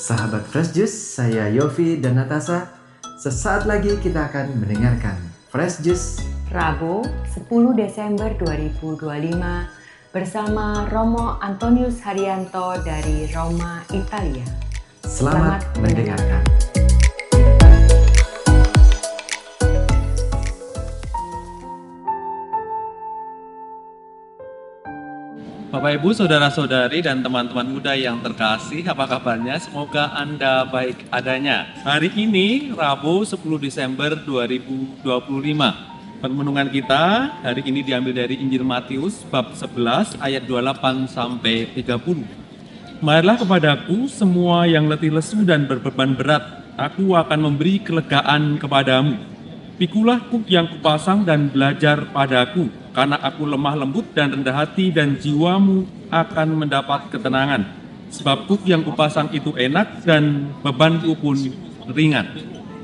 Sahabat Fresh Juice, saya Yofi dan Natasha. Sesaat lagi kita akan mendengarkan Fresh Juice Rabu 10 Desember 2025 bersama Romo Antonius Haryanto dari Roma, Italia. Selamat mendengarkan. Bapak Ibu, saudara-saudari dan teman-teman muda yang terkasih, apa kabarnya? Semoga Anda baik adanya. Hari ini Rabu 10 Desember 2025. Permenungan kita hari ini diambil dari Injil Matius bab 11 ayat 28 sampai 30. Marilah kepadaku semua yang letih lesu dan berbeban berat, aku akan memberi kelegaan kepadamu. Pikulah kuk yang kupasang dan belajar padaku, karena aku lemah lembut dan rendah hati, dan jiwamu akan mendapat ketenangan. Sebab kuk yang kupasang itu enak dan bebanku pun ringan.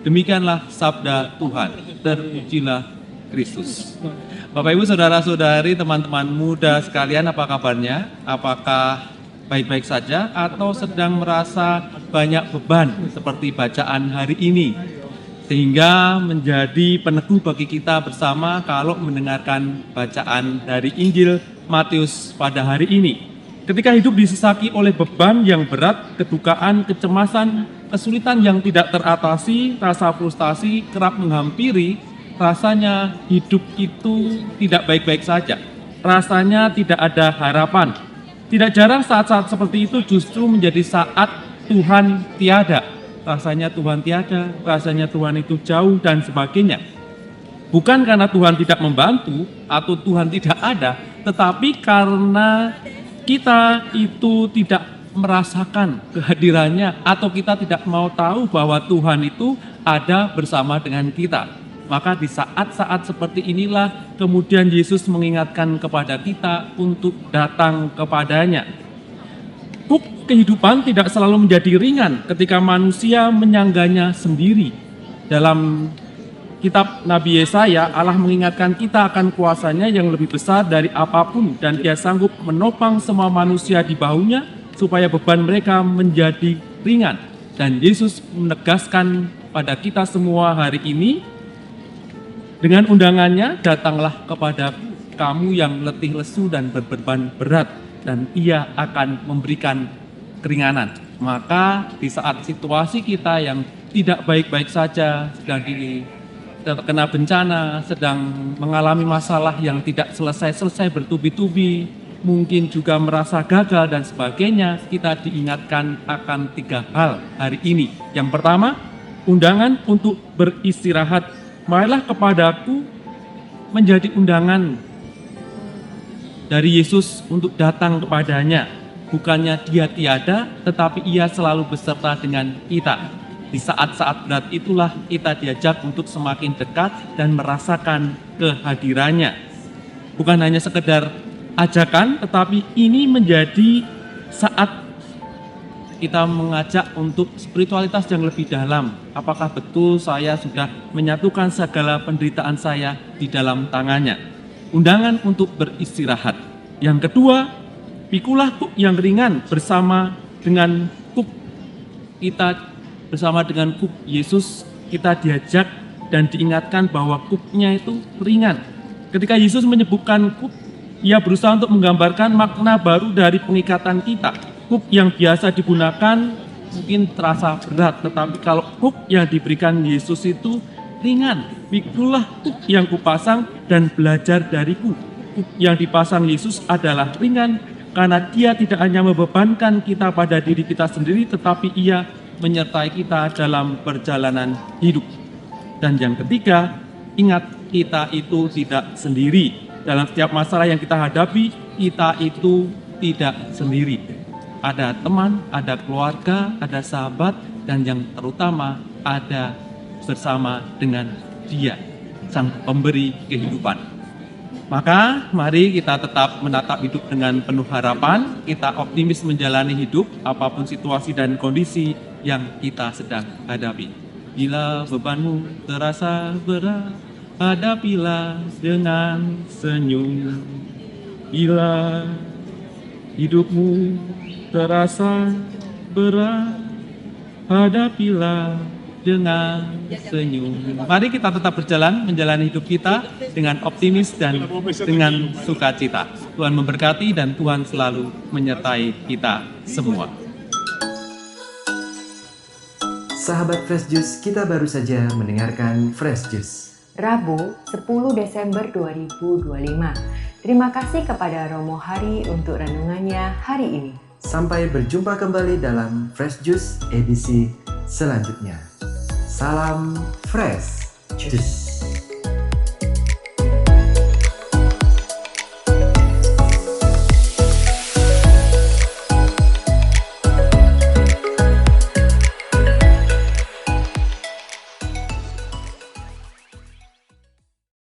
Demikianlah sabda Tuhan. Terpujilah Kristus. Bapak Ibu, saudara-saudari, teman-teman muda sekalian, apa kabarnya? Apakah baik-baik saja atau sedang merasa banyak beban seperti bacaan hari ini? Sehingga menjadi peneguh bagi kita bersama kalau mendengarkan bacaan dari Injil Matius pada hari ini. Ketika hidup disesaki oleh beban yang berat, kedukaan, kecemasan, kesulitan yang tidak teratasi, rasa frustasi kerap menghampiri, rasanya hidup itu tidak baik-baik saja. Rasanya tidak ada harapan. Tidak jarang saat-saat seperti itu justru menjadi saat Tuhan tiada. Rasanya Tuhan tiada, rasanya Tuhan itu jauh dan sebagainya. Bukan karena Tuhan tidak membantu atau Tuhan tidak ada, tetapi karena kita itu tidak merasakan kehadirannya atau kita tidak mau tahu bahwa Tuhan itu ada bersama dengan kita. Maka di saat-saat seperti inilah kemudian Yesus mengingatkan kepada kita untuk datang kepadanya. Kehidupan tidak selalu menjadi ringan ketika manusia menyangganya sendiri. Dalam kitab Nabi Yesaya, Allah mengingatkan kita akan kuasanya yang lebih besar dari apapun, dan Dia sanggup menopang semua manusia di bahunya supaya beban mereka menjadi ringan. Dan Yesus menegaskan pada kita semua hari ini dengan undangannya, datanglah kepadaku kamu yang letih lesu dan berbeban berat, dan Ia akan memberikan keringanan. Maka di saat situasi kita yang tidak baik-baik saja, sedang terkena bencana, sedang mengalami masalah yang tidak selesai-selesai bertubi-tubi, mungkin juga merasa gagal dan sebagainya, kita diingatkan akan 3 hal hari ini. Yang pertama, undangan untuk beristirahat. Marilah kepadaku menjadi undangan dari Yesus untuk datang kepadanya. Bukannya Dia tiada, tetapi Ia selalu beserta dengan kita. Di saat-saat berat itulah kita diajak untuk semakin dekat dan merasakan kehadirannya. Bukan hanya sekedar ajakan, tetapi ini menjadi saat kita mengajak untuk spiritualitas yang lebih dalam. Apakah betul saya sudah menyatukan segala penderitaan saya di dalam tangannya? Undangan untuk beristirahat. Yang kedua, pikulah kuk yang ringan bersama dengan kuk kita, bersama dengan kuk Yesus. Kita diajak dan diingatkan bahwa kuknya itu ringan. Ketika Yesus menyebutkan kuk, Ia berusaha untuk menggambarkan makna baru dari pengikatan kita. Kuk yang biasa digunakan mungkin terasa berat, tetapi kalau kuk yang diberikan Yesus itu ringan. Pikulah kuk yang kupasang dan belajar dariku. Kuk yang dipasang Yesus adalah ringan, karena Dia tidak hanya membebankan kita pada diri kita sendiri, tetapi Ia menyertai kita dalam perjalanan hidup. Dan yang ketiga, ingat kita itu tidak sendiri. Dalam setiap masalah yang kita hadapi, kita itu tidak sendiri. Ada teman, ada keluarga, ada sahabat, dan yang terutama ada bersama dengan Dia, Sang Pemberi kehidupan. Maka mari kita tetap menatap hidup dengan penuh harapan, kita optimis menjalani hidup apapun situasi dan kondisi yang kita sedang hadapi. Bila bebanmu terasa berat, hadapilah dengan senyum. Bila hidupmu terasa berat, hadapilah dengan senyum. Mari kita tetap berjalan menjalani hidup kita dengan optimis dan dengan sukacita. Tuhan memberkati dan Tuhan selalu menyertai kita semua. Sahabat Fresh Juice, kita baru saja mendengarkan Fresh Juice Rabu 10 Desember 2025. Terima kasih kepada Romo Hari untuk renungannya hari ini. Sampai berjumpa kembali dalam Fresh Juice edisi selanjutnya. Salam Fresh Juice.